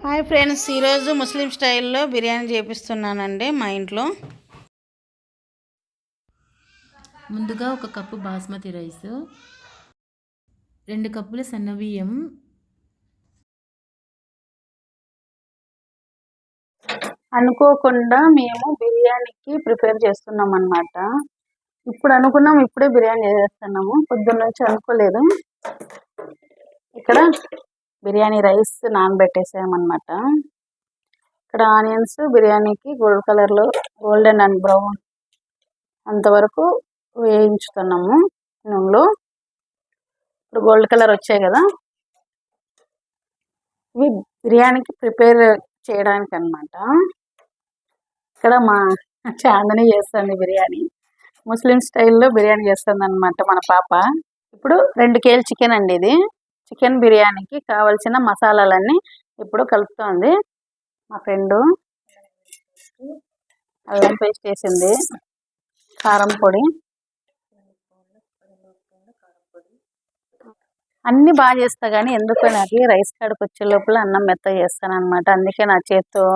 Hi friends, ఈరోజు ముస్లిం స్టైల్లో బిర్యానీ చేపిస్తున్నానండి మా ఇంట్లో. ముందుగా 1 కప్పు బాస్మతి రైస్, 2 కప్పుల సన్నబియ్యం, అనుకోకుండా మేము బిర్యానీకి ప్రిపేర్ చేస్తున్నాం అన్నమాట. ఇప్పుడు అనుకున్నాం, ఇప్పుడే బిర్యానీ చేస్తున్నాము. పొద్దున్న నుంచి అనుకోలేదు. ఇక్కడ బిర్యానీ రైస్ నానబెట్టేసామన్నమాట. ఇక్కడ ఆనియన్స్ బిర్యానీకి గోల్డెన్ అండ్ బ్రౌన్ అంతవరకు వేయించుతున్నాము నూనెలో. ఇప్పుడు గోల్డ్ కలర్ వచ్చాయి కదా, ఇవి బిర్యానీకి ప్రిపేర్ చేయడానికి అన్నమాట. ఇక్కడ మా చాందని చేస్తుంది బిర్యానీ, ముస్లిం స్టైల్లో బిర్యానీ చేస్తుంది అన్నమాట మన పాప. ఇప్పుడు 2 కేజీల చికెన్ అండి. ఇది చికెన్ బిర్యానీకి కావాల్సిన మసాలాలన్నీ ఇప్పుడు కలుపుతోంది మా ఫ్రెండు. అల్లం పేస్ట్ వేసింది, కారం పొడి, అన్నీ బాగా చేస్తా కానీ ఎందుకో నాకు రైస్ కాడికి వచ్చే లోపల అన్నం మెత్తగా చేస్తాను అనమాట. అందుకే నా చేత్తో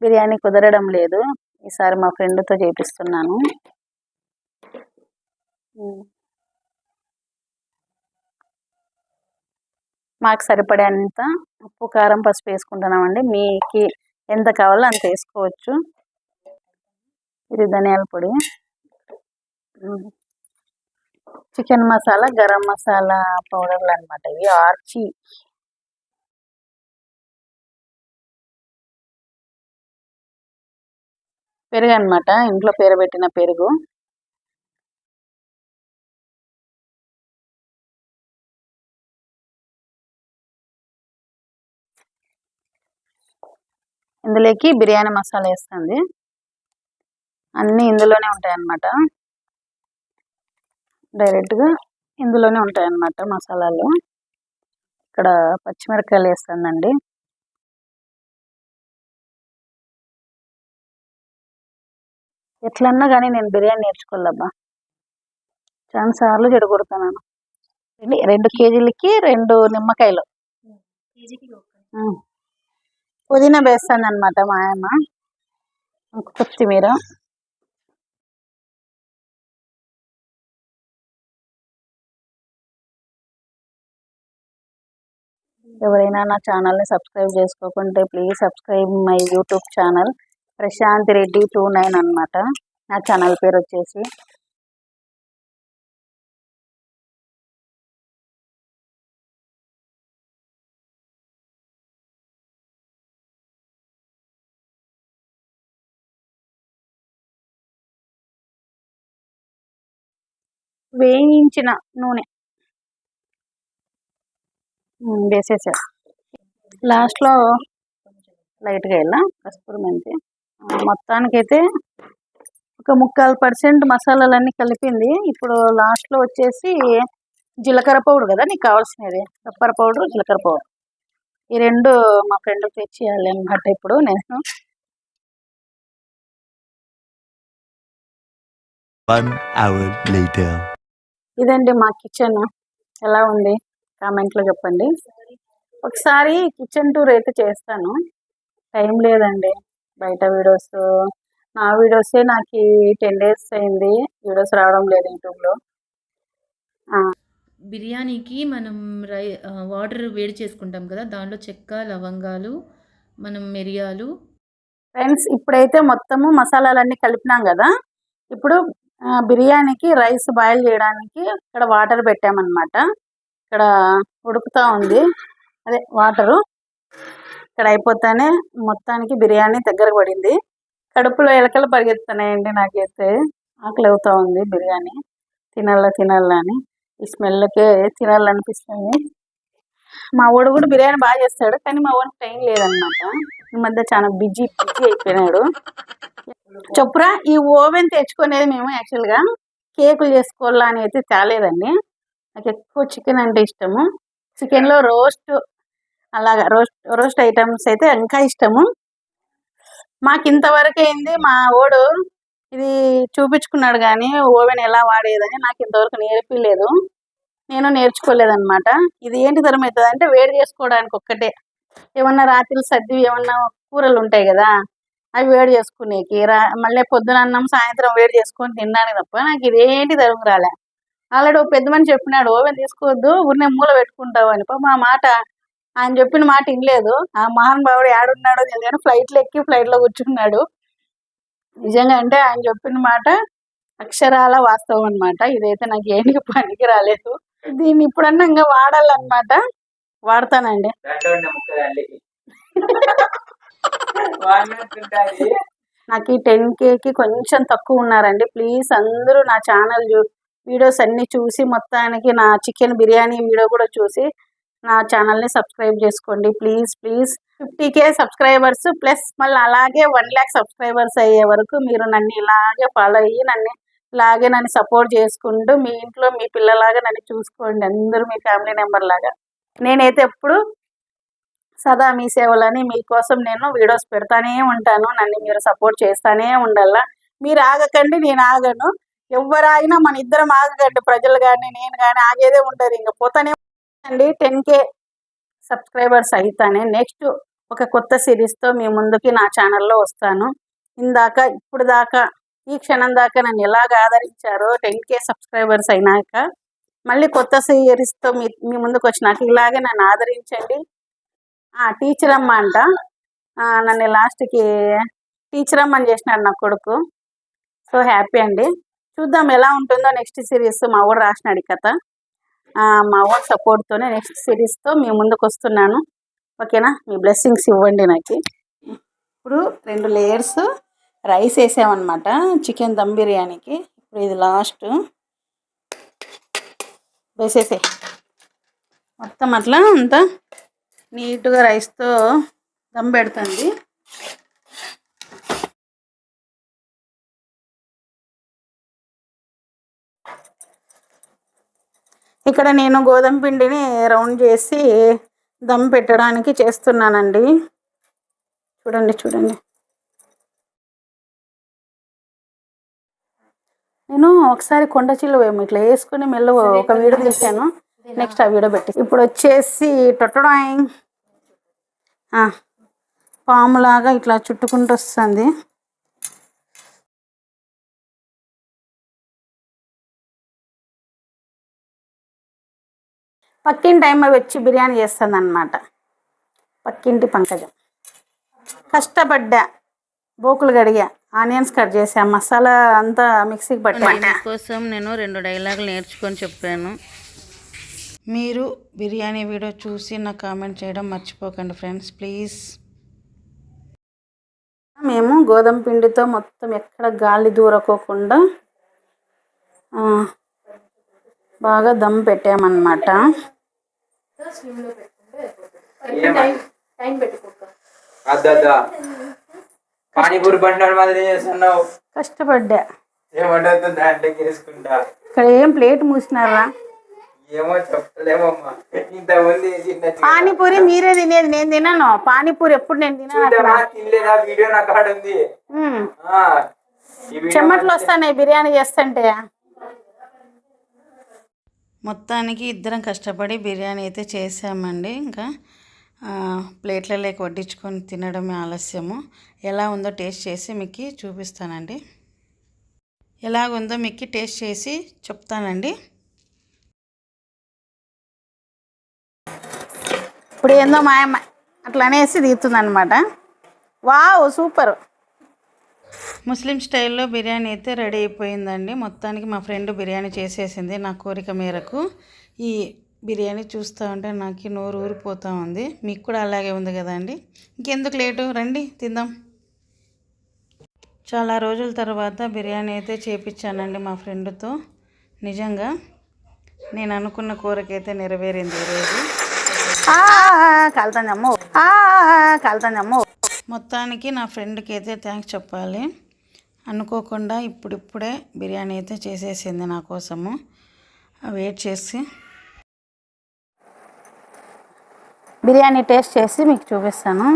బిర్యానీ కుదరడం లేదు. ఈసారి మా ఫ్రెండ్తో చేపిస్తున్నాను. మాకు సరిపడేంత ఉప్పు, కారం, పసుపు వేసుకుంటున్నామండి. మీకు ఎంత కావాలో అంత వేసుకోవచ్చు. ఇది ధనియాల పొడి, చికెన్ మసాలా, గరం మసాలా పౌడర్లు అనమాట. ఇవి ఆర్చి. పెరుగు అనమాట, ఇంట్లో పేరబెట్టిన పెరుగు. ఇందులోకి బిర్యానీ మసాలా వేస్తుంది. అన్నీ ఇందులోనే ఉంటాయి అన్నమాట, డైరెక్ట్గా ఇందులోనే ఉంటాయి అన్నమాట మసాలాలు. ఇక్కడ పచ్చిమిరపకాయలు వేస్తుందండి. ఎట్లన్నా కానీ నేను బిర్యానీ నేర్చుకోవాలబ్బా, చాలా సార్లు చెడగొడుతున్నాను. 2 కేజీలకి 2 నిమ్మకాయలు. పుదీనా వేస్తుంది అనమాట మా అమ్మ, కొత్తిమీర. ఎవరైనా నా ఛానల్ని సబ్స్క్రైబ్ చేసుకోకుంటే please subscribe my YouTube channel Prashanth Reddy 29 అనమాట నా ఛానల్ పేరు వచ్చేసి. వేయించిన నూనె వేసేసా. లాస్ట్లో లైట్గా ఇలా కస్తూరి మెంతి. మొత్తానికైతే ఒక 3/4% మసాలాలన్నీ కలిపింది. ఇప్పుడు లాస్ట్లో వచ్చేసి జీలకర్ర పౌడర్ కదా నీకు కావాల్సినది, పెప్పర్ పౌడర్, జీలకర్ర పౌడర్. ఈ 2 మా ఫ్రెండ్ తెచ్చియాలి అనమాట. ఇప్పుడు నేను ఇదండి మా కిచెన్. ఎలా ఉంది కామెంట్లో చెప్పండి. ఒకసారి కిచెన్ టూర్ అయితే చేస్తాను. టైం లేదండి, బయట వీడియోస్, నా వీడియోసే నాకు 10 days అయింది వీడియోస్ రావడం లేదు యూట్యూబ్లో. బిర్యానీకి మనం వాటర్ వేడి చేసుకుంటాం కదా, దాంట్లో చెక్క, లవంగాలు, మనం మిరియాలు. ఫ్రెండ్స్, ఇప్పుడైతే మొత్తము మసాలాలన్నీ కలిపినాం కదా. ఇప్పుడు బిర్యానీకి రైస్ బాయిల్ చేయడానికి ఇక్కడ వాటర్ పెట్టామన్నమాట. ఇక్కడ ఉడుకుతూ ఉంది, అదే వాటరు. ఇక్కడ అయిపోతానే మొత్తానికి బిర్యానీ దగ్గరకు పడింది. కడుపులో ఎలకలు పరిగెత్తున్నాయండి. నాకైతే ఆకలి అవుతూ ఉంది. బిర్యానీ తినాలని, ఈ స్మెల్కే తినాలనిపిస్తుంది. మా వాడు కూడా బిర్యానీ బాగా చేస్తాడు, కానీ మా వాడికి టైం లేదనమాట. ఈ మధ్య చాలా బిజీ అయిపోయినాడు. చెప్పురా, ఈ ఓవెన్ తెచ్చుకునేది మేము యాక్చువల్గా కేకులు చేసుకోవాలా అని అయితే తేలేదండి. నాకు ఎక్కువ చికెన్ అంటే ఇష్టము. చికెన్లో రోస్ట్, అలాగా రోస్ట్ ఐటమ్స్ అయితే ఇంకా ఇష్టము. మాకు ఇంతవరకు అయింది, మా వాడు ఇది చూపించుకున్నాడు కానీ ఓవెన్ ఎలా వాడేదని నాకు ఇంతవరకు నేర్పిలేదు, నేను నేర్చుకోలేదన్నమాట. ఇది ఏంటి తరం అవుతుంది అంటే వేడి చేసుకోవడానికి ఒక్కటే, ఏమన్నా రాత్రి సర్ది ఏమన్నా కూరలు ఉంటాయి కదా, అవి వేడి చేసుకునేకి మళ్ళీ పొద్దున అన్నం సాయంత్రం వేడి చేసుకొని తినడానికి తప్ప నాకు ఇదేంటి తరుగు రాలే. ఆల్రెడీ ఓ పెద్ద మనిషి చెప్పినాడు, ఓవెన్ తీసుకోవద్దు ఊరినే మూల పెట్టుకుంటావు అని. పాపం ఆ మాట ఆయన చెప్పిన మాట వినలేదు. ఆ మహానుభావుడు ఏడున్నాడో తెలియదు కానీ ఫ్లైట్లో ఎక్కి ఫ్లైట్లో కూర్చున్నాడు. నిజంగా అంటే ఆయన చెప్పిన మాట అక్షరాల వాస్తవం అనమాట. ఇదైతే నాకు ఏంటికి పనికి రాలేదు. దీన్ని ఇప్పుడన్నా ఇంకా వాడాలన్నమాట. వాడతానండి. నాకు ఈ 10Kకి కొంచెం తక్కువ ఉన్నారండి. ప్లీజ్ అందరూ నా ఛానల్ వీడియోస్ అన్ని చూసి మొత్తానికి నా చికెన్ బిర్యానీ వీడియో కూడా చూసి నా ఛానల్ని సబ్స్క్రైబ్ చేసుకోండి ప్లీజ్. 50K సబ్స్క్రైబర్స్ ప్లస్ మళ్ళీ అలాగే 1 lakh సబ్స్క్రైబర్స్ అయ్యే వరకు మీరు నన్ను ఇలాగే ఫాలో అయ్యి నన్ను సపోర్ట్ చేసుకుంటూ మీ ఇంట్లో మీ పిల్లలాగా నన్ను చూసుకోండి. అందరూ మీ ఫ్యామిలీ మెంబర్ లాగా. నేనైతే ఎప్పుడు సదా మీ సేవలని మీకోసం నేను వీడియోస్ పెడతానే ఉంటాను. నన్ను మీరు సపోర్ట్ చేస్తానే ఉండాలా. మీరు ఆగకండి, నేను ఆగను. ఎవరు ఆగినా మన ఇద్దరం ఆగకండి. ప్రజలు కానీ నేను కానీ ఆగేదే ఉండదు. ఇంకా పోతానే అండి. 10K సబ్స్క్రైబర్స్ అయితానే నెక్స్ట్ ఒక కొత్త సిరీస్తో మీ ముందుకి నా ఛానల్లో వస్తాను. ఇప్పుడు దాకా ఈ క్షణం దాకా నన్ను ఎలాగ ఆదరించారో 10K సబ్స్క్రైబర్స్ అయినాక మళ్ళీ కొత్త సిరీస్తో మీ ముందుకు వచ్చినాక ఇలాగే నన్ను ఆదరించండి. టీచర్ అమ్మ అంట, నన్ను లాస్ట్కి టీచర్ అమ్మని చేసినాడు నా కొడుకు. సో హ్యాపీ అండి. చూద్దాం ఎలా ఉంటుందో నెక్స్ట్ సిరీస్. మా ఊరు రాసినాడు కథ. మా ఊరు సపోర్ట్తోనే నెక్స్ట్ సిరీస్తో మీ ముందుకు వస్తున్నాను. ఓకేనా? మీ బ్లెస్సింగ్స్ ఇవ్వండి నాకు. ఇప్పుడు 2 లేయర్స్ రైస్ వేసామన్నమాట చికెన్ దమ్ బిర్యానీకి. ఇప్పుడు ఇది లాస్ట్ వేసేసే మొత్తం అట్లా అంతా నీట్గా రైస్తో దమ్ పెడుతుంది. ఇక్కడ నేను గోధుమ పిండిని రౌండ్ చేసి దమ్ పెట్టడానికి చేస్తున్నానండి. చూడండి. నేను ఒకసారి కొండ చిల్లువేమో ఇట్లా వేసుకుని మెల్ల ఒక వీడియో తీసాను. నెక్స్ట్ ఆ వీడియో పెట్టి ఇప్పుడు వచ్చేసి టొట్టడాయి పాములాగా ఇట్లా చుట్టుకుంటూ వస్తుంది. పక్కింటి టైం వచ్చి బిర్యానీ చేస్తుంది అన్నమాట. పక్కింటి పంకజం. కష్టపడ్డా, బోకులు కడిగా, ఆనియన్స్ కట్ చేసా, మసాలా అంతా మిక్సీకి పట్టా. కోసం నేను 2 డైలాగులు నేర్చుకొని చెప్పాను. మీరు బిర్యానీ వీడియో చూసి నాకు కామెంట్ చేయడం మర్చిపోకండి ఫ్రెండ్స్ ప్లీజ్. మేము గోధుమ పిండితో మొత్తం ఎక్కడ గాలి దూరకోకుండా బాగా దమ్ పెట్టామన్నమాట. కష్టపడ్డా. ఇక్కడ ఏం ప్లేట్ మూసినారా? పానీపూరి మీరే తినేది, నేను తినను. పానీపూరి ఎప్పుడు నేను తినను. చెమట్లు వస్తాయి బిర్యానీ చేస్తుంటే. మొత్తానికి ఇద్దరం కష్టపడి బిర్యానీ అయితే చేసామండి. ఇంకా ప్లేట్లలోకి వడ్డించుకొని తినడమే ఆలస్యము. ఎలా ఉందో టేస్ట్ చేసి మీకు చూపిస్తానండి. ఎలాగుందో మీకు టేస్ట్ చేసి చెప్తానండి. ఇప్పుడు ఏందో మాయమ్మ అట్లా అనేసి తీస్తుంది అనమాట. Wow super. ముస్లిం స్టైల్లో బిర్యానీ అయితే రెడీ అయిపోయిందండి. మొత్తానికి మా ఫ్రెండ్ బిర్యానీ చేసేసింది నా కోరిక మేరకు. ఈ బిర్యానీ చూస్తూ ఉంటే నాకు నోరు ఊరిపోతూ ఉంది. మీకు కూడా అలాగే ఉంది కదండి. ఇంకెందుకు లేటు, రండి తిందాం. చాలా రోజుల తర్వాత బిర్యానీ అయితే చేపించానండి మా ఫ్రెండ్తో. నిజంగా నేను అనుకున్న కోరికైతే నెరవేరింది ఈరోజు. కాలుతుందమ్మో. మొత్తానికి నా ఫ్రెండ్కి అయితే థ్యాంక్స్ చెప్పాలి. అనుకోకుండా ఇప్పుడిప్పుడే బిర్యానీ అయితే చేసేసింది నా కోసము. వెయిట్ చేసి బిర్యానీ టేస్ట్ చేసి మీకు చూపిస్తాను.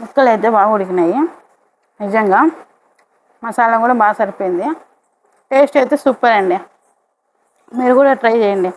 ముక్కలు అయితే బాగా ఉడికినాయి. నిజంగా మసాలా కూడా బాగా సరిపోయింది. టేస్ట్ అయితే సూపర్ అండి. మీరు కూడా ట్రై చేయండి.